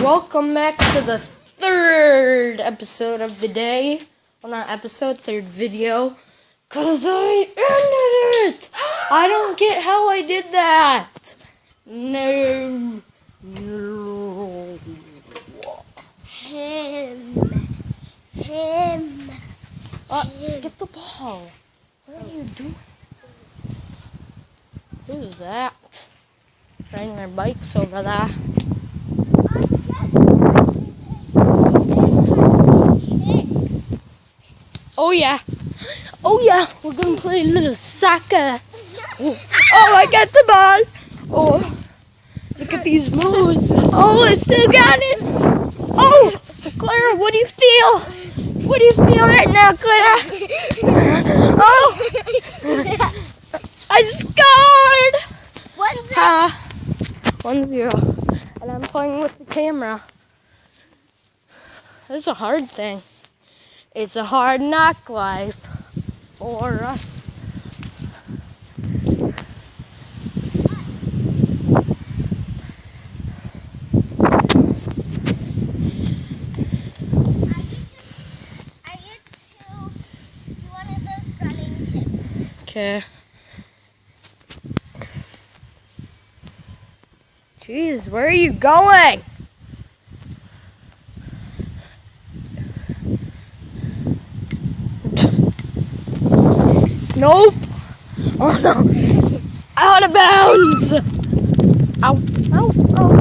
Welcome back to the third episode of the day. Well, not episode, third video. Because I ended it! I don't get how I did that. No. Him. Get the ball. What are you doing? Who's that? Riding their bikes over there. Oh yeah, we're gonna play a little soccer. Oh, I got the ball. Oh, look at these moves. Oh, I still got it. Oh, Clara, what do you feel? What do you feel right now, Clara? Oh, I scored. 1-0. And I'm playing with the camera. It's a hard thing. It's a hard knock life for us. I get to do one of those running kicks. Okay. Jeez, where are you going? Nope. Oh no. Out of bounds. Ow. Ow. Ow.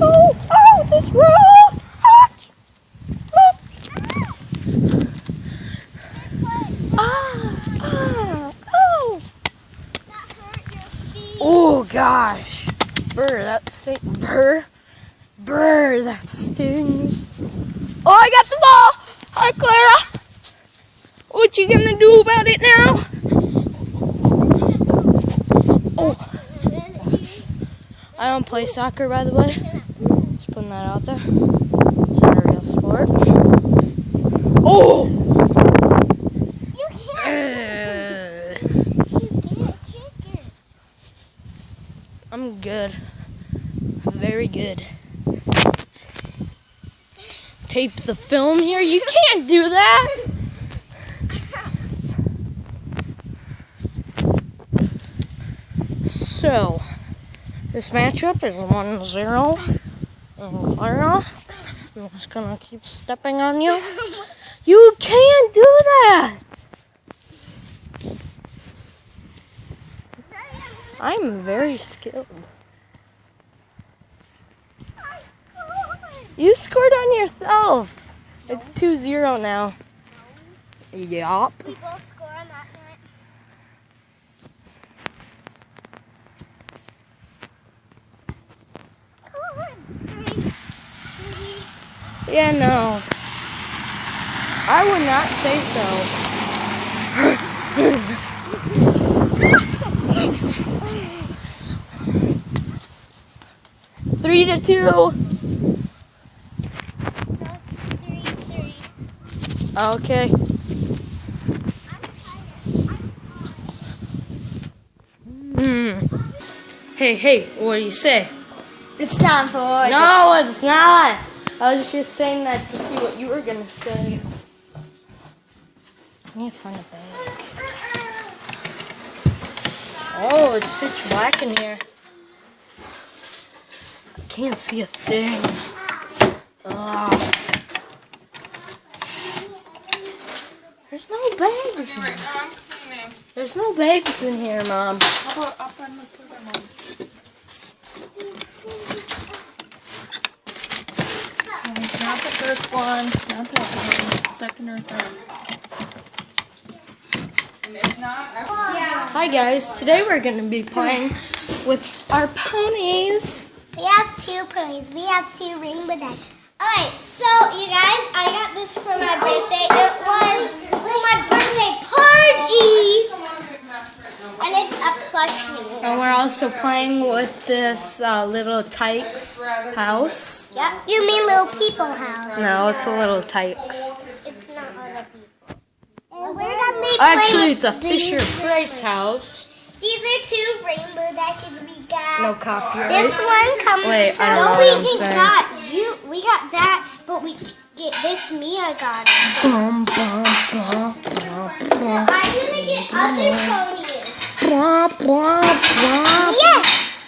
Oh. Oh. This road. Oh. That hurt your feet. Oh gosh. Brr, that stings. Brr, that stings. Oh, I got the ball. Hi, Clara. What you gonna do about it now? Oh. I don't play soccer, by the way. Just putting that out there. It's not a real sport. Oh! You can't. I'm good. Very good. Tape the film here? You can't do that! So, this matchup is 1-0. And Clara, I'm just gonna keep stepping on you. You can't do that! I'm very skilled. You scored on yourself. It's 2-0 now. Yup. We both score on that night. Yeah, no. I would not say so. 3-2. 3-3. Okay. Hey, what do you say? It's time for No, it's not. I was just saying that to see what you were gonna say. I need to find a bag. Oh, it's pitch black in here. I can't see a thing. Ugh. There's no bags in here. There's no bags in here, Mom. Not the first one, not that one, second or third. And if not, Hi guys, today we're going to be playing with our ponies. We have 2 ponies. We have 2 rainbow dash. Alright, so you guys, I got this for my birthday. It was for my birthday party. And it's a plushie. And we're also playing with this little Tykes house. Yep. You mean little people house. No, it's a little Tykes. It's not other people. And we're gonna be Actually, it's a playing with Fisher Price house. These are 2 rainbow dashes we got. No copyright. This one comes. Wait, I don't know no, what we I'm just saying. got you. this Mia got it. Bum, bum, bum, bum, So I'm gonna get other ponies. bum, bum, bum. Yes!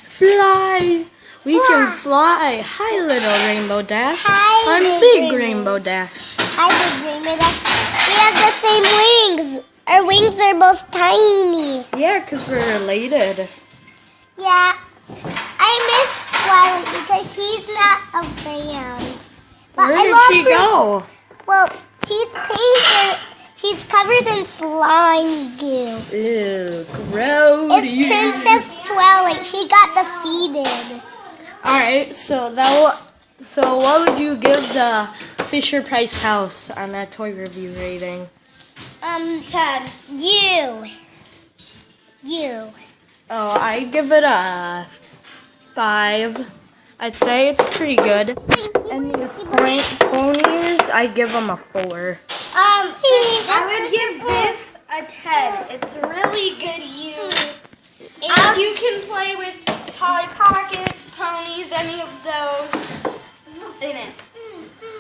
Fly. We Fly. can fly. Hi, little Rainbow Dash. Hi, I'm Big Big Rainbow. Rainbow Dash. I did Rainbow Dash. We have the same wings. Our wings are both tiny. Yeah, because we're related. Yeah. I miss Twilight because she's not around. But Where I did love she her. go? Well, she's pink. She's covered in slime goo. Ew, gross. It's Princess Twilight. She got defeated. Alright, so what would you give the Fisher Price house on that toy review rating? 10. You. Oh, I'd give it a 5. I'd say it's pretty good. And the ponies, I'd give them a 4. I would give this a 10. It's really good use. And you can play with Polly Pockets, ponies, any of those in it.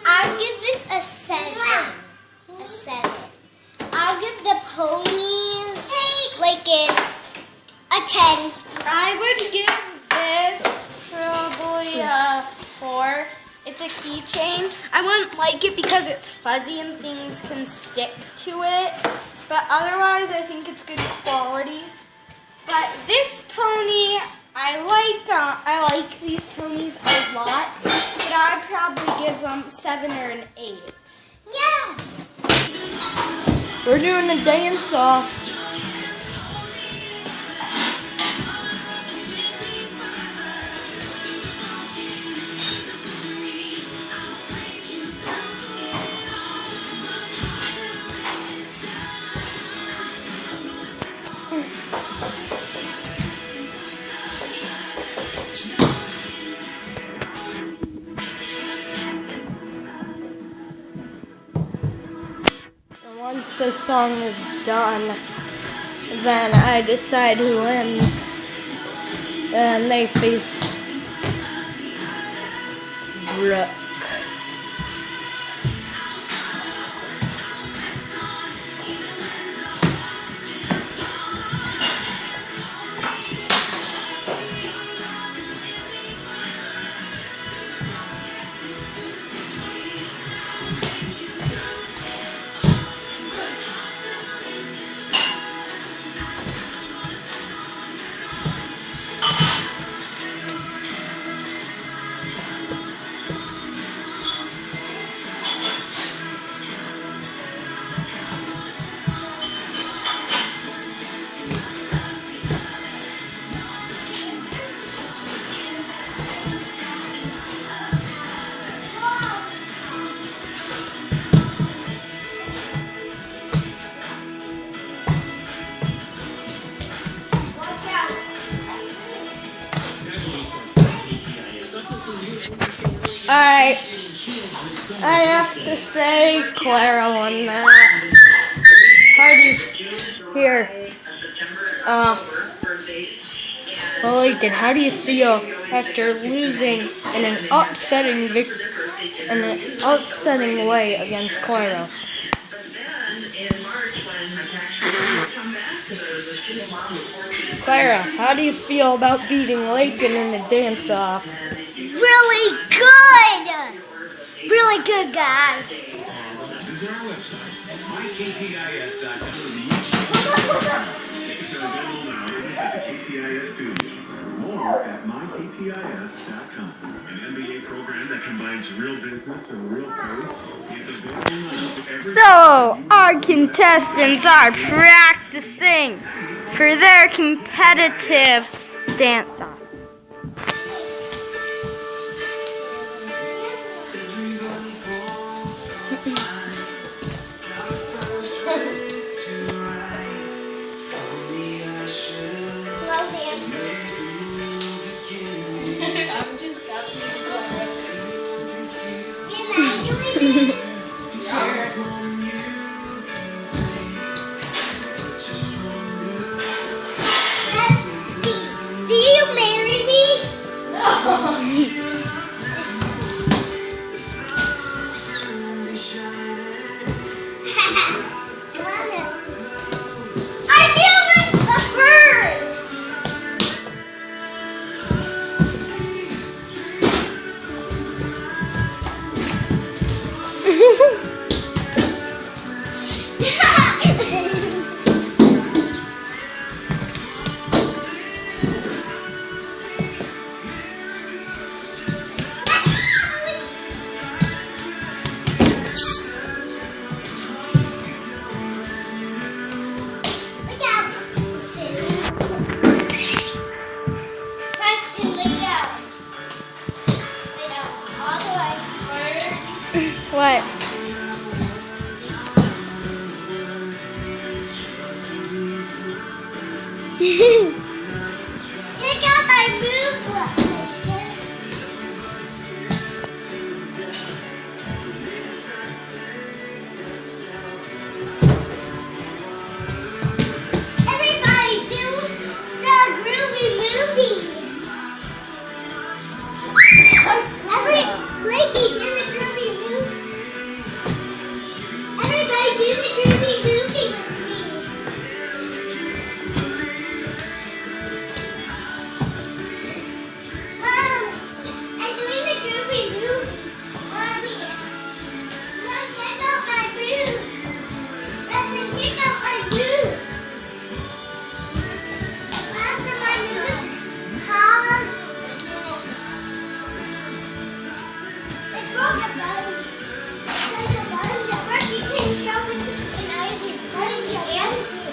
I'll give this a 7. A 7. I'll give the ponies like a 10. I would give this probably a 4. It's a keychain. I wouldn't like it because it's fuzzy and things can stick to it. But otherwise, I think it's good quality. But this pony, I like these ponies a lot. But I'd probably give them 7 or an 8. Yeah. We're doing a dance off. Once the song is done, then I decide who wins. And they face Brooke. Alright, I have to say Clara won that. How do you, here, so Lincoln, how do you feel after losing in an upsetting way against Clara? Clara, how do you feel about beating Lincoln in the dance-off? Really good. Really good, guys. Visit our website, myKTIS.com. Tickets are available now at the KTIS studios. More at myKTIS.com. An MBA program that combines real business and real code. It's available now every So, our contestants are practicing for their competitive dance-off. Slow dance. I'm just copying Clara. Can I do it? Do you What? Check out my move book. Everybody do the groovy movie. Blakey, do the groovy movie. Everybody do the groovy movie with me. Mom, I'm doing the groovy movie. Mommy, Mom, check out my move. Let's check out my move. After my move, called. It's wrong about it. It's about it. You can show us and I do part of your answer.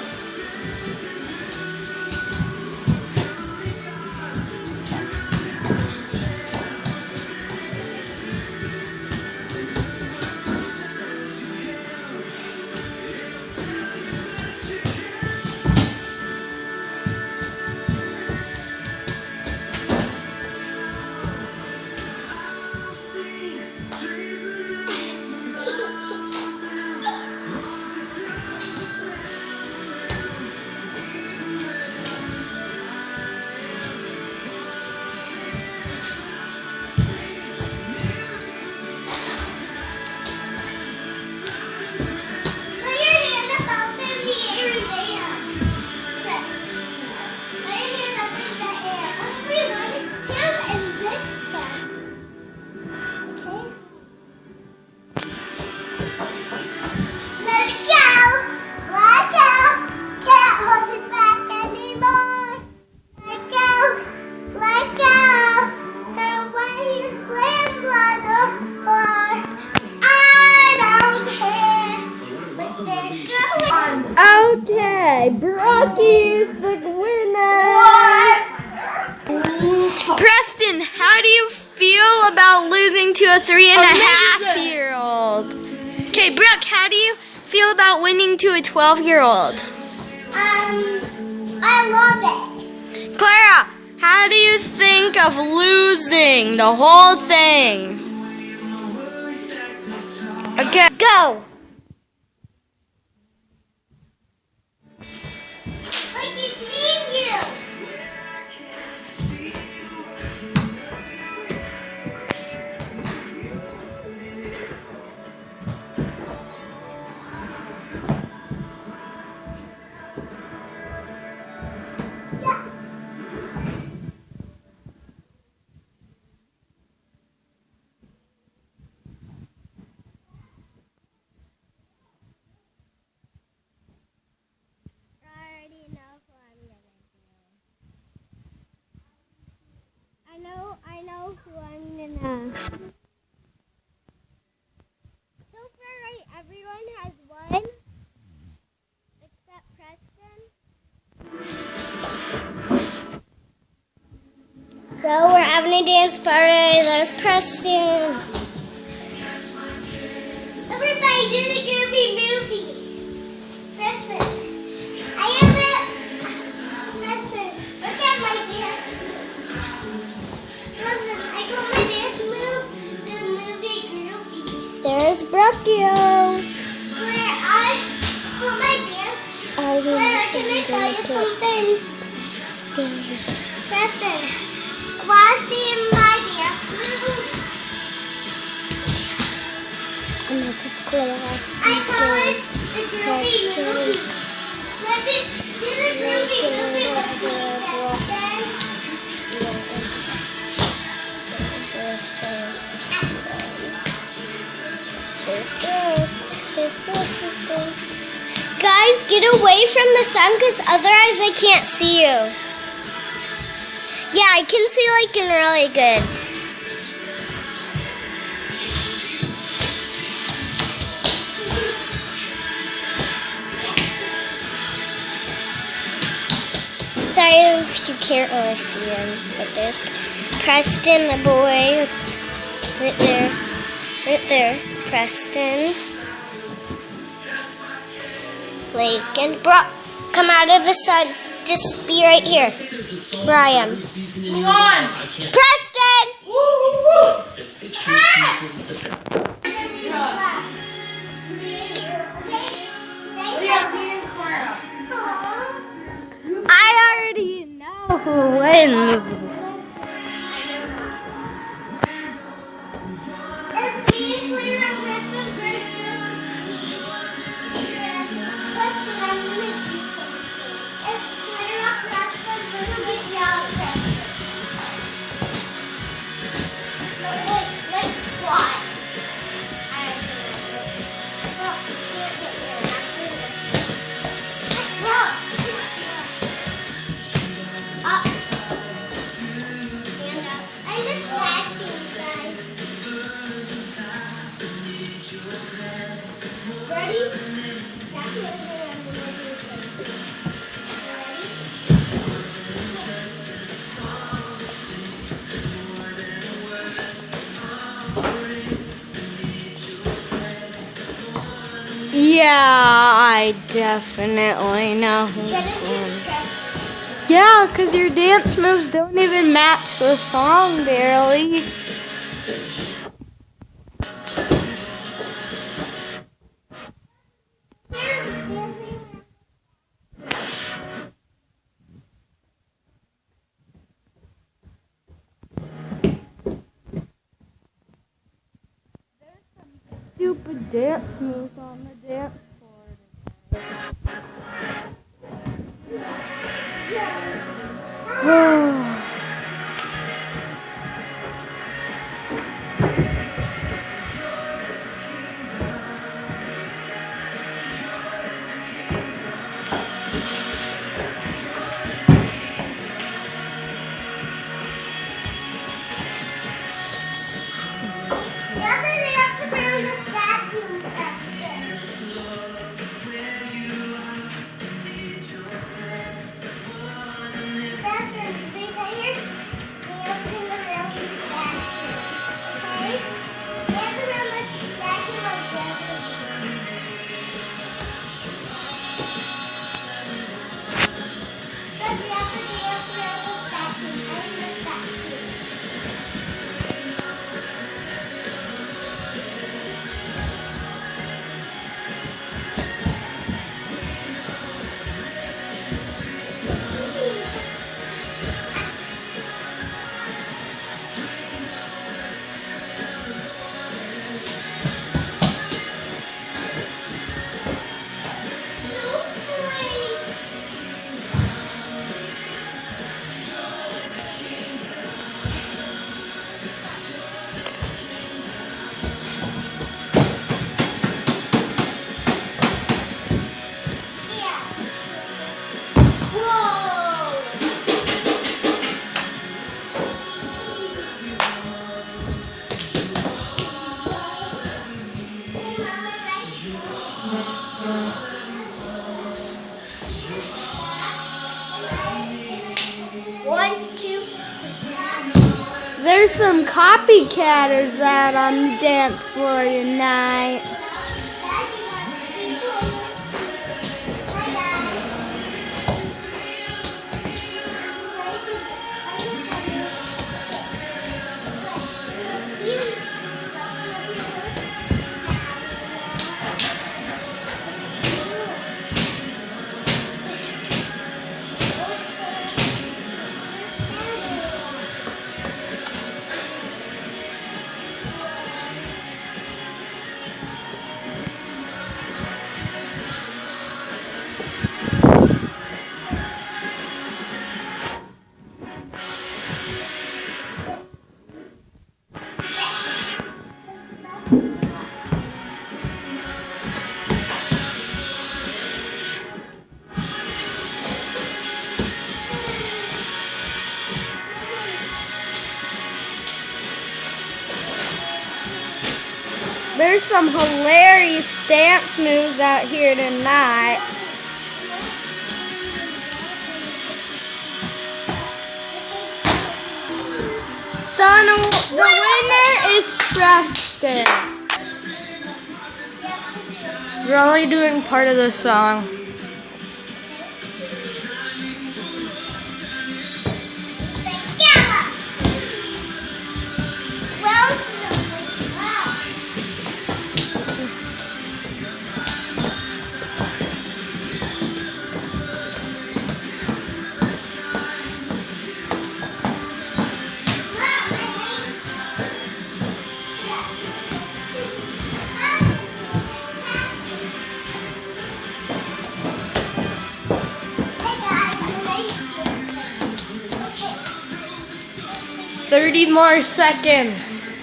Put your hand up in the air there. Put your hand up in the air. Only one hand and this hand. Okay? Let it go. Let go. Can't hold it back anymore. Let go. Let go. And when you slam on the floor, I don't care. But they're going. Okay, Brocky's the winner. Preston, how do you feel about losing to a 3.5-year-old? Okay, Brooke, how do you feel about winning to a 12-year-old? I love it. Clara, how do you think of losing the whole thing? Okay, go. Like it's you. I already know who I'm gonna do. I know who I'm gonna. So far, right, everyone has won except Preston. So we're having a dance party. There's Preston. Everybody do the groovy movie. Preston. I am it. Preston, look at my dance move. Preston, I got my dance move, the movie groovy. There's Brookio. Claire, I got my dance. Claire, can I tell you something? Preston, wanna see my dance move? And this is Claire. I call it the groovy movie. Preston, do the groovy movie with me, Preston. Guys, get away from the sun because otherwise I can't see you. Yeah, I can see like really good. Sorry if you can't really see him, but there's Preston, the boy, right there. Right there. Preston. Lakin. Bro, come out of the sun. Just be right here. Where I am. Move on. Preston! I already know who wins. Yeah, I definitely know who's won. Yeah, because your dance moves don't even match the song barely. Stupid dance moves on the dance floor. There's some copycatters out on the dance floor tonight. There's some hilarious dance moves out here tonight. The winner is Preston. We're only doing part of the song. Okay. 30 more seconds.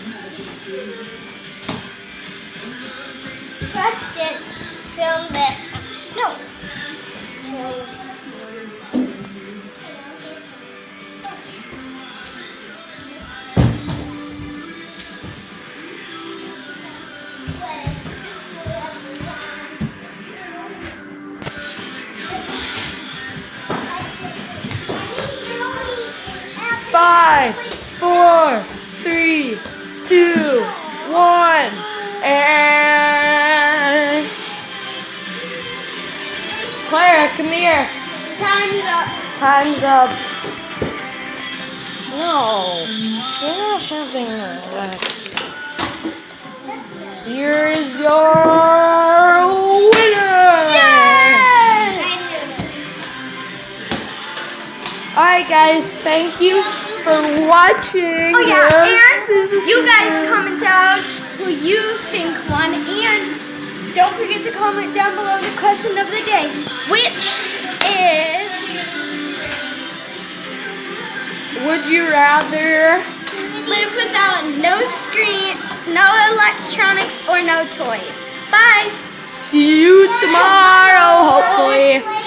Preston, film this. No. Five, 4, 3, 2, 1, and Clara, come here. Time's up. Time's up. No, you're not having that. Here's your winner. Alright guys, thank you for watching. Oh yeah, this. and you guys comment down who you think won, and don't forget to comment down below the question of the day, which is, Would you rather live without no screen, no electronics, or no toys? Bye! see you tomorrow, hopefully?